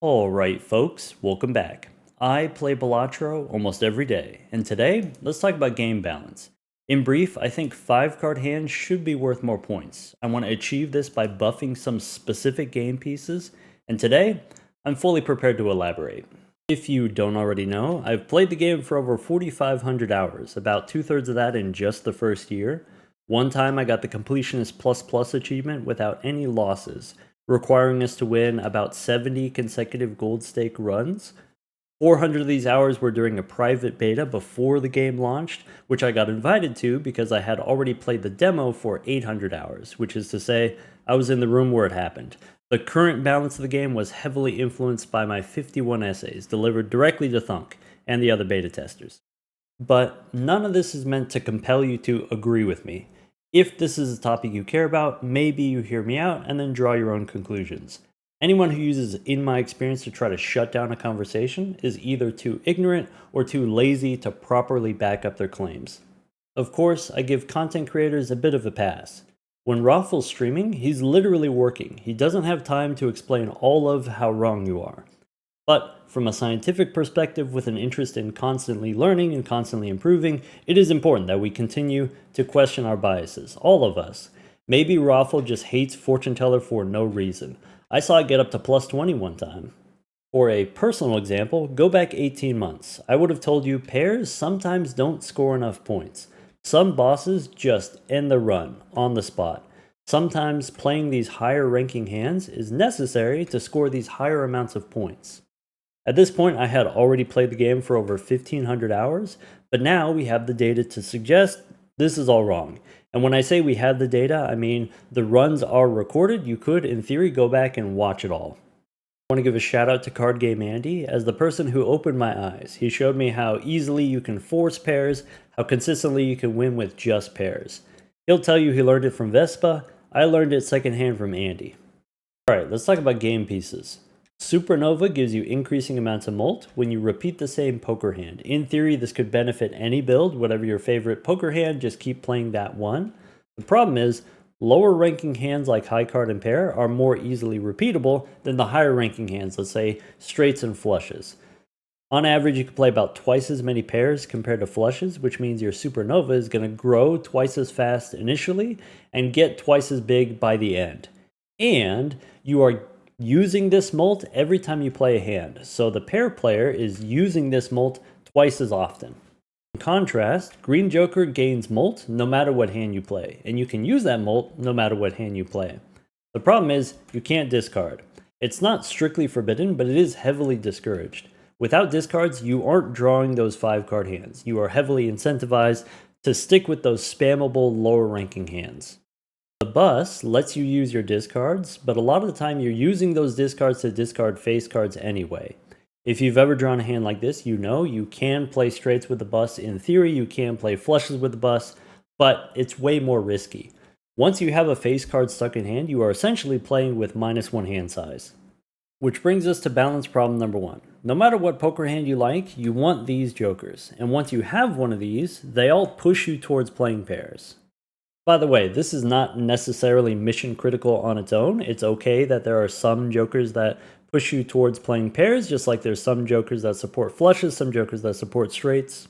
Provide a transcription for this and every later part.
Alright folks, welcome back. I play Balatro almost every day, and today, let's talk about game balance. In brief, I think 5 card hands should be worth more points. I want to achieve this by buffing some specific game pieces, and today, I'm fully prepared to elaborate. If you don't already know, I've played the game for over 4,500 hours, about 2/3 of that in just the first year. One time I got the Completionist Plus Plus achievement without any losses, requiring us to win about 70 consecutive gold stake runs. 400 of these hours were during a private beta before the game launched, which I got invited to because I had already played the demo for 800 hours, which is to say, I was in the room where it happened. The current balance of the game was heavily influenced by my 51 essays delivered directly to Thunk and the other beta testers. But none of this is meant to compel you to agree with me. If this is a topic you care about, maybe you hear me out and then draw your own conclusions. Anyone who uses in my experience to try to shut down a conversation is either too ignorant or too lazy to properly back up their claims. Of course, I give content creators a bit of a pass. When Raffle's streaming, he's literally working. He doesn't have time to explain all of how wrong you are. But from a scientific perspective, with an interest in constantly learning and constantly improving, it is important that we continue to question our biases, all of us. Maybe Raffle just hates Fortune Teller for no reason. I saw it get up to plus 20 one time. For a personal example, go back 18 months. I would have told you pairs sometimes don't score enough points. Some bosses just end the run on the spot. Sometimes playing these higher ranking hands is necessary to score these higher amounts of points. At this point, I had already played the game for over 1,500 hours, but now we have the data to suggest this is all wrong. And when I say we have the data, I mean the runs are recorded. You could, in theory, go back and watch it all. I want to give a shout out to Card Game Andy as the person who opened my eyes. He showed me how easily you can force pairs, how consistently you can win with just pairs. He'll tell you he learned it from Vespa. I learned it secondhand from Andy. Alright, let's talk about game pieces. Supernova gives you increasing amounts of mult when you repeat the same poker hand. In theory, this could benefit any build, whatever your favorite poker hand, just keep playing that one. The problem is, lower ranking hands like high card and pair are more easily repeatable than the higher ranking hands, let's say straights and flushes. On average, you can play about twice as many pairs compared to flushes, which means your supernova is going to grow twice as fast initially and get twice as big by the end. And you are using this mult every time you play a hand, so the pair player is using this mult twice as often. In contrast, Green Joker gains mult no matter what hand you play, and you can use that mult no matter what hand you play. The problem is, you can't discard. It's not strictly forbidden, but it is heavily discouraged. Without discards, you aren't drawing those 5 card hands. You are heavily incentivized to stick with those spammable lower ranking hands. The bus lets you use your discards, but a lot of the time you're using those discards to discard face cards anyway. If you've ever drawn a hand like this, you know you can play straights with the bus. In theory, you can play flushes with the bus, but it's way more risky. Once you have a face card stuck in hand, you are essentially playing with -1 hand size. Which brings us to balance problem number 1. No matter what poker hand you like, you want these jokers. And once you have one of these, they all push you towards playing pairs. By the way, this is not necessarily mission critical on its own. It's okay that there are some jokers that push you towards playing pairs, just like there's some jokers that support flushes, some jokers that support straights.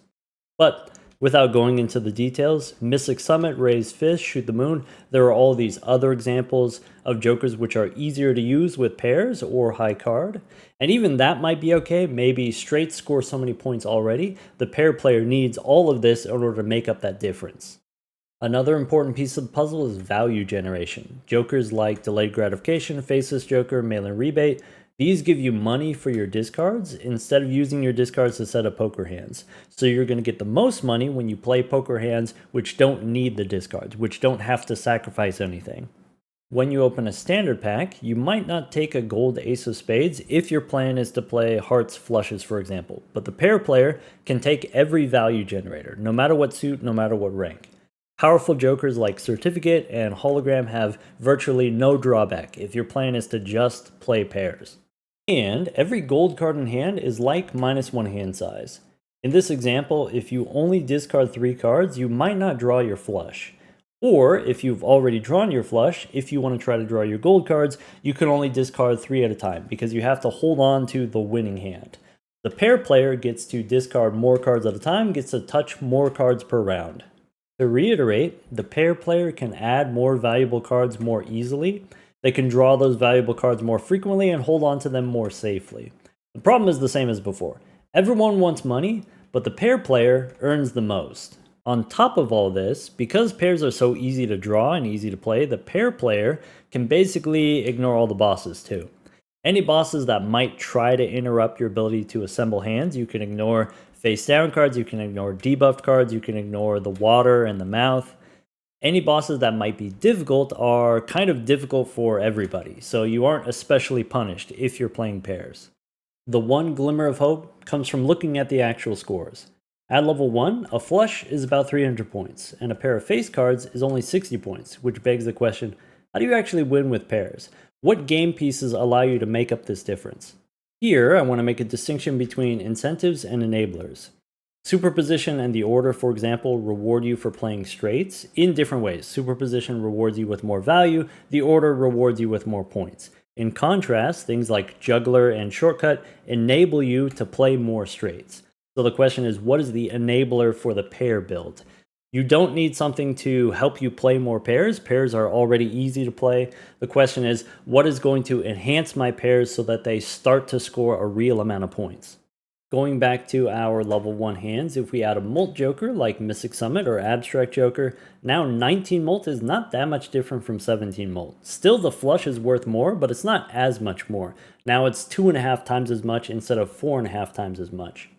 But without going into the details, Mystic Summit, Raise Fist, Shoot the Moon, there are all these other examples of jokers which are easier to use with pairs or high card. And even that might be okay. Maybe straights score so many points already, the pair player needs all of this in order to make up that difference. Another important piece of the puzzle is value generation. Jokers like Delayed Gratification, Faceless Joker, Mail-in Rebate, these give you money for your discards instead of using your discards to set up poker hands. So you're going to get the most money when you play poker hands which don't need the discards, which don't have to sacrifice anything. When you open a standard pack, you might not take a gold ace of spades if your plan is to play hearts flushes, for example. But the pair player can take every value generator, no matter what suit, no matter what rank. Powerful jokers like Certificate and Hologram have virtually no drawback if your plan is to just play pairs. And every gold card in hand is like -1 hand size. In this example, if you only discard 3 cards, you might not draw your flush. Or if you've already drawn your flush, if you want to try to draw your gold cards, you can only discard 3 at a time because you have to hold on to the winning hand. The pair player gets to discard more cards at a time, gets to touch more cards per round. To reiterate, the pair player can add more valuable cards more easily. They can draw those valuable cards more frequently and hold on to them more safely. The problem is the same as before. Everyone wants money, but the pair player earns the most. On top of all this, because pairs are so easy to draw and easy to play, the pair player can basically ignore all the bosses too. Any bosses that might try to interrupt your ability to assemble hands, you can ignore face down cards, you can ignore debuffed cards, you can ignore the water and the mouth. Any bosses that might be difficult are kind of difficult for everybody, so you aren't especially punished if you're playing pairs. The one glimmer of hope comes from looking at the actual scores. At level 1, a flush is about 300 points, and a pair of face cards is only 60 points, which begs the question, how do you actually win with pairs? What game pieces allow you to make up this difference? Here, I want to make a distinction between incentives and enablers. Superposition and the order, for example, reward you for playing straights in different ways. Superposition rewards you with more value, the order rewards you with more points. In contrast, things like juggler and shortcut enable you to play more straights. So the question is, what is the enabler for the pair build? You don't need something to help you play more pairs. Pairs are already easy to play. The question is, what is going to enhance my pairs so that they start to score a real amount of points? Going back to our level 1 hands, if we add a Molt Joker like Mystic Summit or Abstract Joker, now 19 Molt is not that much different from 17 Molt. Still, the flush is worth more, but it's not as much more. Now it's 2.5 times as much instead of 4.5 times as much.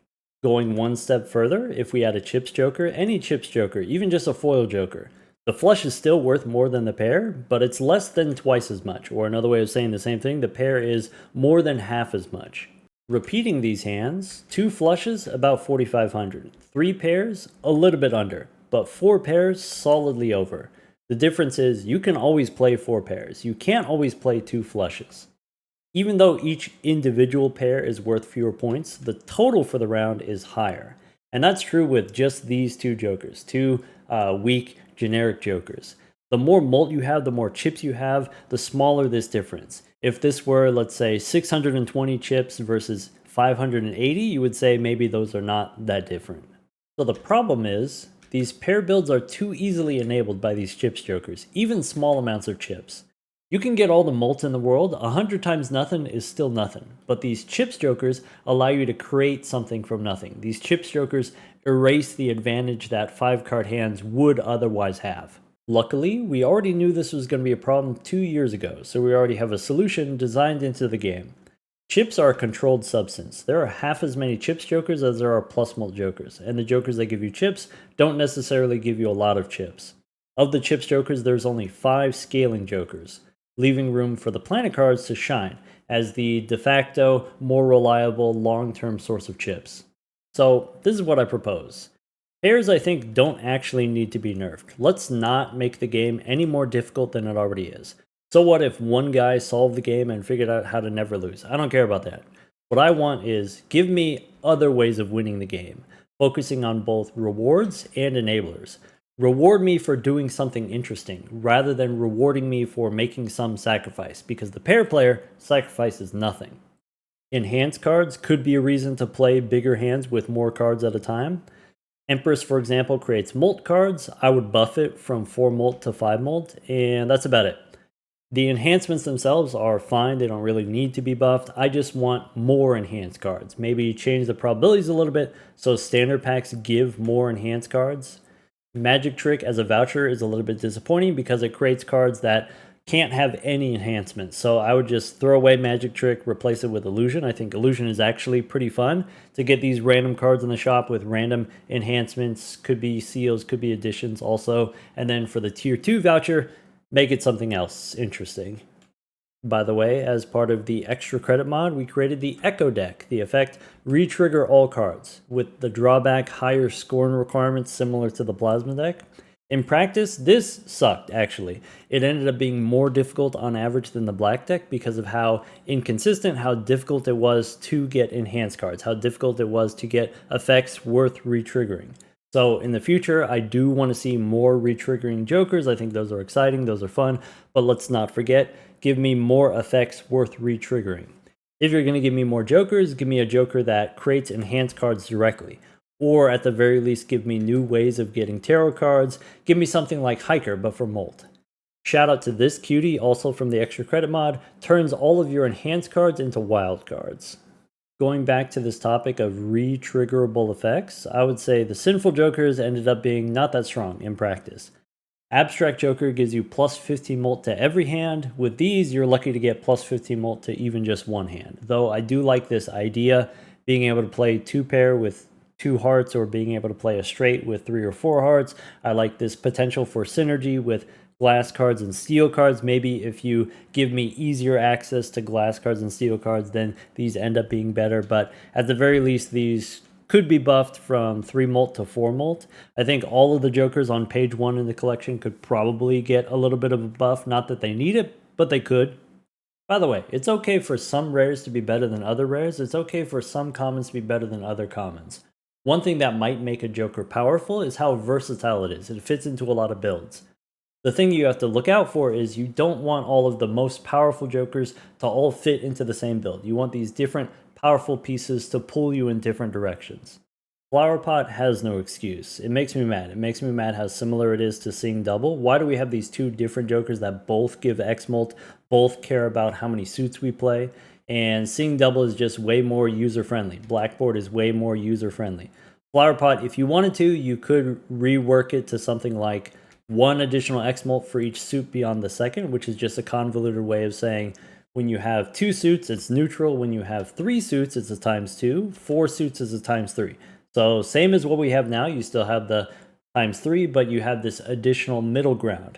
Going one step further, if we add a Chips Joker, any Chips Joker, even just a Foil Joker, the flush is still worth more than the pair, but it's less than twice as much. Or another way of saying the same thing, the pair is more than half as much. Repeating these hands, 2 flushes, about 4,500. 3 pairs, a little bit under, but 4 pairs, solidly over. The difference is you can always play 4 pairs. You can't always play 2 flushes. Even though each individual pair is worth fewer points, the total for the round is higher. And that's true with just these 2 jokers, 2 weak generic jokers. The more Molt you have, the more chips you have, the smaller this difference. If this were, let's say, 620 chips versus 580, you would say maybe those are not that different. So the problem is, these pair builds are too easily enabled by these chips jokers, even small amounts of chips. You can get all the Molt in the world, 100 times nothing is still nothing. But these chips jokers allow you to create something from nothing. These chips jokers erase the advantage that 5-card hands would otherwise have. Luckily, we already knew this was going to be a problem 2 years ago, so we already have a solution designed into the game. Chips are a controlled substance. There are half as many chips jokers as there are plus Molt jokers, and the jokers that give you chips don't necessarily give you a lot of chips. Of the chips jokers, there's only 5 scaling jokers, leaving room for the planet cards to shine as the de facto, more reliable, long-term source of chips. So this is what I propose. Pairs, I think, don't actually need to be nerfed. Let's not make the game any more difficult than it already is. So what if one guy solved the game and figured out how to never lose? I don't care about that. What I want is, give me other ways of winning the game, focusing on both rewards and enablers. Reward me for doing something interesting, rather than rewarding me for making some sacrifice, because the pair player sacrifices nothing. Enhanced cards could be a reason to play bigger hands with more cards at a time. Empress, for example, creates Molt cards. I would buff it from 4 Molt to 5 Molt, and that's about it. The enhancements themselves are fine, they don't really need to be buffed. I just want more enhanced cards. Maybe change the probabilities a little bit so standard packs give more enhanced cards. Magic Trick as a voucher is a little bit disappointing because it creates cards that can't have any enhancements. So I would just throw away Magic Trick, replace it with Illusion. I think Illusion is actually pretty fun to get these random cards in the shop with random enhancements. Could be seals, could be additions also. And then for the tier 2 voucher, make it something else interesting. By the way, as part of the extra credit mod, we created the Echo deck. The effect, re-trigger all cards, with the drawback higher scoring requirements similar to the Plasma deck. In practice, this sucked, actually. It ended up being more difficult on average than the black deck because of how inconsistent, how difficult it was to get enhanced cards, how difficult it was to get effects worth re-triggering. So in the future, I do want to see more retriggering jokers. I think those are exciting, those are fun, but let's not forget, give me more effects worth retriggering. If you're going to give me more jokers, give me a joker that creates enhanced cards directly. Or at the very least, give me new ways of getting tarot cards. Give me something like Hiker, but for Molt. Shout out to this cutie, also from the extra credit mod, turns all of your enhanced cards into wild cards. Going back to this topic of re-triggerable effects, I would say the Sinful Jokers ended up being not that strong in practice. Abstract Joker gives you plus 15 molt to every hand. With these, you're lucky to get plus 15 molt to even just one hand. Though I do like this idea, being able to play 2-pair with 2 hearts or being able to play a straight with 3 or 4 hearts. I like this potential for synergy with glass cards and steel cards. Maybe if you give me easier access to glass cards and steel cards, then these end up being better. But at the very least, these could be buffed from 3 molt to 4 molt. I think all of the jokers on page 1 in the collection could probably get a little bit of a buff. Not that they need it, but they could. By the way, it's okay for some rares to be better than other rares. It's okay for some commons to be better than other commons. One thing that might make a joker powerful is how versatile it is. It fits into a lot of builds. The thing you have to look out for is you don't want all of the most powerful jokers to all fit into the same build. You want these different powerful pieces to pull you in different directions. Flower Pot has no excuse. It makes me mad. It makes me mad how similar it is to Seeing Double. Why do we have these two different jokers that both give X-Molt, both care about how many suits we play, and Seeing Double is just way more user-friendly. Blackboard is way more user-friendly. Flower Pot, if you wanted to, you could rework it to something like 1 additional X-Molt for each suit beyond the second, which is just a convoluted way of saying when you have 2 suits, it's neutral. When you have 3 suits, it's a ×2. 4 suits is a ×3. So same as what we have now, you still have the ×3, but you have this additional middle ground.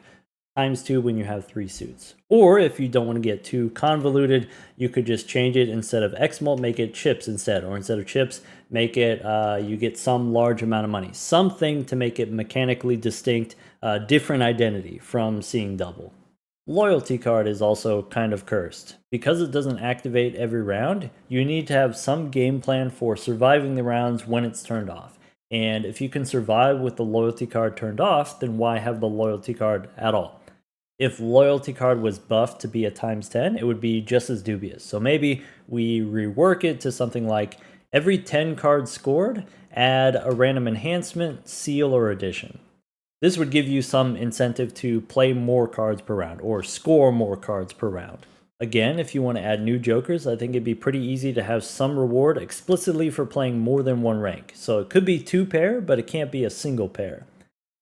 ×2 when you have 3 suits. Or if you don't want to get too convoluted, you could just change it. Instead of X-Molt, make it chips instead. Or instead of chips, make it you get some large amount of money. Something to make it mechanically distinct, different identity from Seeing Double. Loyalty card is also kind of cursed. Because it doesn't activate every round, you need to have some game plan for surviving the rounds when it's turned off. And if you can survive with the loyalty card turned off, then why have the loyalty card at all? If loyalty card was buffed to be a ×10, it would be just as dubious. So maybe we rework it to something like every 10 cards scored, add a random enhancement, seal, or addition. This would give you some incentive to play more cards per round or score more cards per round. Again, if you want to add new jokers, I think it'd be pretty easy to have some reward explicitly for playing more than 1 rank. So it could be 2-pair, but it can't be a single pair.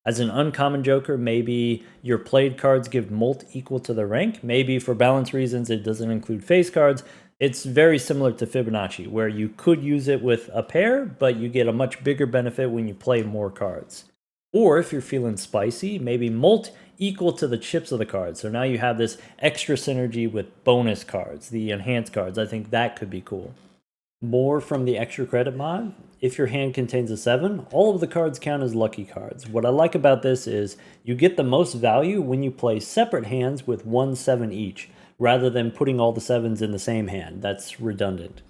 As an uncommon joker, maybe your played cards give molt equal to the rank. Maybe for balance reasons, it doesn't include face cards. It's very similar to Fibonacci, where you could use it with a pair, but you get a much bigger benefit when you play more cards. Or if you're feeling spicy, maybe molt equal to the chips of the cards. So now you have this extra synergy with bonus cards, the enhanced cards. I think that could be cool. More from the extra credit mod. If your hand contains a 7, all of the cards count as lucky cards. What I like about this is you get the most value when you play separate hands with 1 7 each, rather than putting all the 7s in the same hand. That's redundant.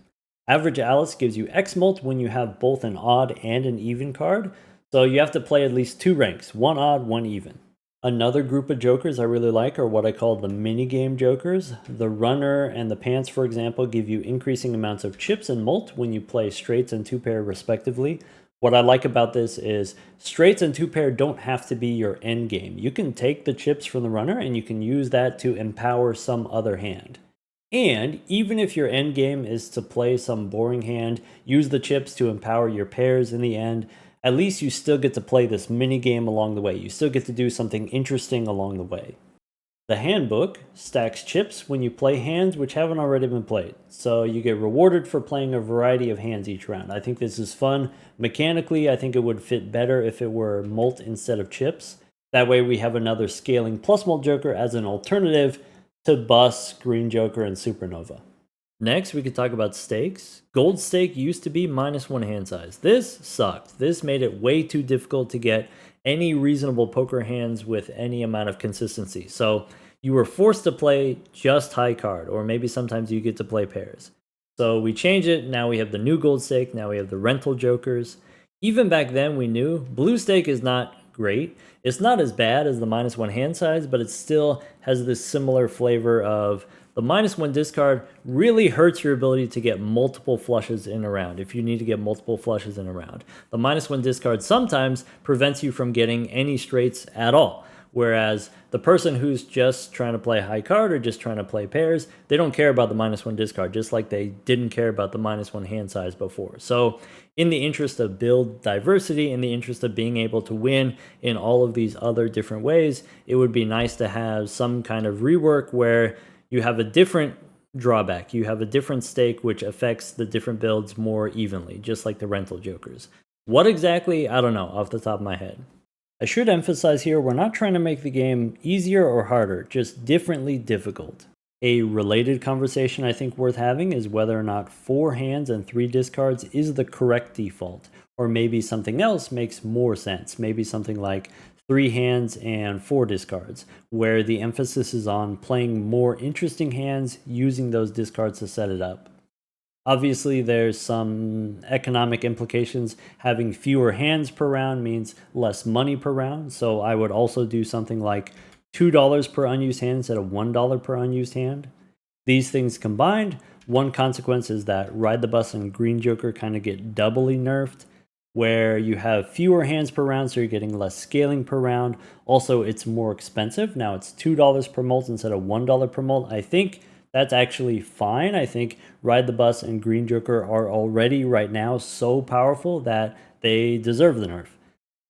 Average Alice gives you X-Molt when you have both an odd and an even card. So you have to play at least 2 ranks, 1 odd, 1 even. Another group of jokers I really like are what I call the minigame jokers. The runner and the pants, for example, give you increasing amounts of chips and molt when you play straights and 2-pair respectively. What I like about this is straights and 2-pair don't have to be your end game. You can take the chips from the runner and you can use that to empower some other hand. And even if your end game is to play some boring hand, use the chips to empower your pairs in the end, at least you still get to play this mini game along the way. You still get to do something interesting along the way. The handbook stacks chips when you play hands which haven't already been played. So you get rewarded for playing a variety of hands each round. I think this is fun. Mechanically, I think it would fit better if it were molt instead of chips. That way we have another scaling plus molt joker as an alternative to Bus, Green Joker, and Supernova. Next, we could talk about stakes. Gold stake used to be -1 hand size. This sucked. This made it way too difficult to get any reasonable poker hands with any amount of consistency. So you were forced to play just high card, or maybe sometimes you get to play pairs. So we changed it. Now we have the new gold stake. Now we have the rental jokers. Even back then, we knew blue stake is not great. It's not as bad as the -1 hand size, but it still has this similar flavor of the -1 discard really hurts your ability to get multiple flushes in a round if you need to get multiple flushes in a round. The -1 discard sometimes prevents you from getting any straights at all. Whereas the person who's just trying to play high card or just trying to play pairs, they don't care about the -1 discard, just like they didn't care about the -1 hand size before. So in the interest of build diversity, in the interest of being able to win in all of these other different ways, it would be nice to have some kind of rework where you have a different drawback, you have a different stake which affects the different builds more evenly, just like the rental jokers. What exactly? I don't know off the top of my head. I should emphasize here, we're not trying to make the game easier or harder, just differently difficult. A related conversation I think worth having is whether or not 4 hands and 3 discards is the correct default, or maybe something else makes more sense. Maybe something like 3 hands and 4 discards, where the emphasis is on playing more interesting hands, using those discards to set it up. Obviously, there's some economic implications. Having fewer hands per round means less money per round. So I would also do something like $2 per unused hand instead of $1 per unused hand. These things combined, one consequence is that Ride the Bus and Green Joker kind of get doubly nerfed, where you have fewer hands per round, so you're getting less scaling per round. Also, it's more expensive. Now it's $2 per molt instead of $1 per molt. I think that's actually fine. I think Ride the Bus and Green Joker are already right now so powerful that they deserve the nerf.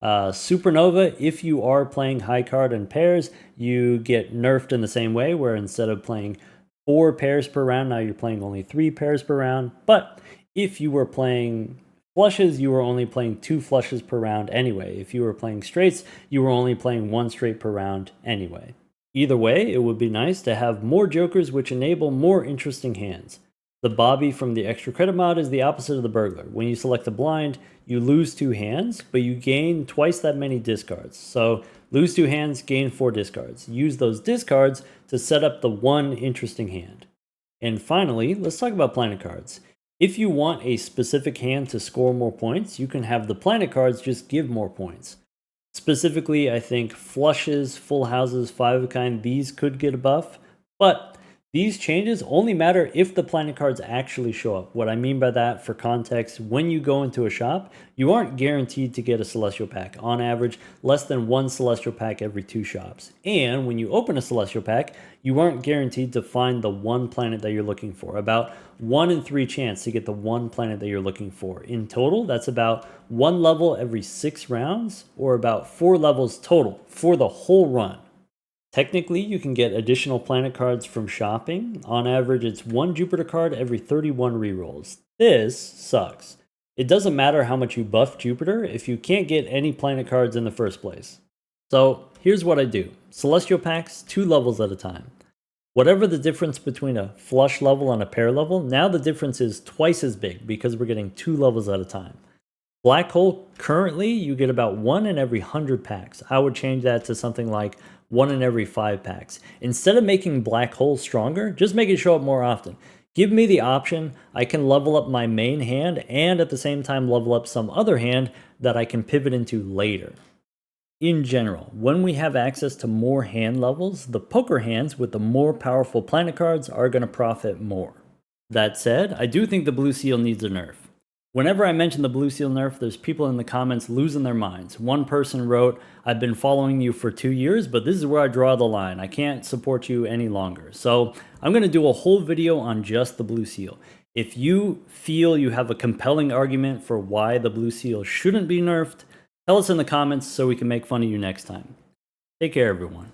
Supernova, if you are playing high card and pairs, you get nerfed in the same way, where instead of playing 4 pairs per round, now you're playing only 3 pairs per round. But if you were playing flushes, you were only playing 2 flushes per round anyway. If you were playing straights, you were only playing 1 straight per round anyway. Either way, it would be nice to have more jokers which enable more interesting hands. The Bobby from the extra credit mod is the opposite of the burglar. When you select a blind, you lose 2 hands, but you gain twice that many discards. So lose 2 hands, gain 4 discards. Use those discards to set up the one interesting hand. And finally, let's talk about planet cards. If you want a specific hand to score more points, you can have the planet cards just give more points. Specifically, I think flushes, full houses, 5 of a kind, these could get a buff, but these changes only matter if the planet cards actually show up. What I mean by that, for context, when you go into a shop, you aren't guaranteed to get a Celestial Pack. On average, less than 1 Celestial Pack every 2 shops. And when you open a Celestial Pack, you aren't guaranteed to find the one planet that you're looking for. About 1 in 3 chance to get the one planet that you're looking for. In total, that's about 1 level every 6 rounds, or about 4 levels total for the whole run. Technically, you can get additional planet cards from shopping. On average, it's 1 Jupiter card every 31 rerolls. This sucks. It doesn't matter how much you buff Jupiter if you can't get any planet cards in the first place. So here's what I do. Celestial packs, 2 levels at a time. Whatever the difference between a flush level and a pair level, now the difference is twice as big because we're getting 2 levels at a time. Black hole, currently you get about 1 in every 100 packs. I would change that to something like 1 in every 5 packs. Instead of making black hole stronger, just make it show up more often. Give me the option. I can level up my main hand and at the same time level up some other hand that I can pivot into later. In general, when we have access to more hand levels, the poker hands with the more powerful planet cards are going to profit more. That said, I do think the blue seal needs a nerf. Whenever I mention the blue seal nerf, there's people in the comments losing their minds. One person wrote, "I've been following you for 2 years, but this is where I draw the line. I can't support you any longer." So I'm going to do a whole video on just the blue seal. If you feel you have a compelling argument for why the blue seal shouldn't be nerfed, tell us in the comments so we can make fun of you next time. Take care, everyone.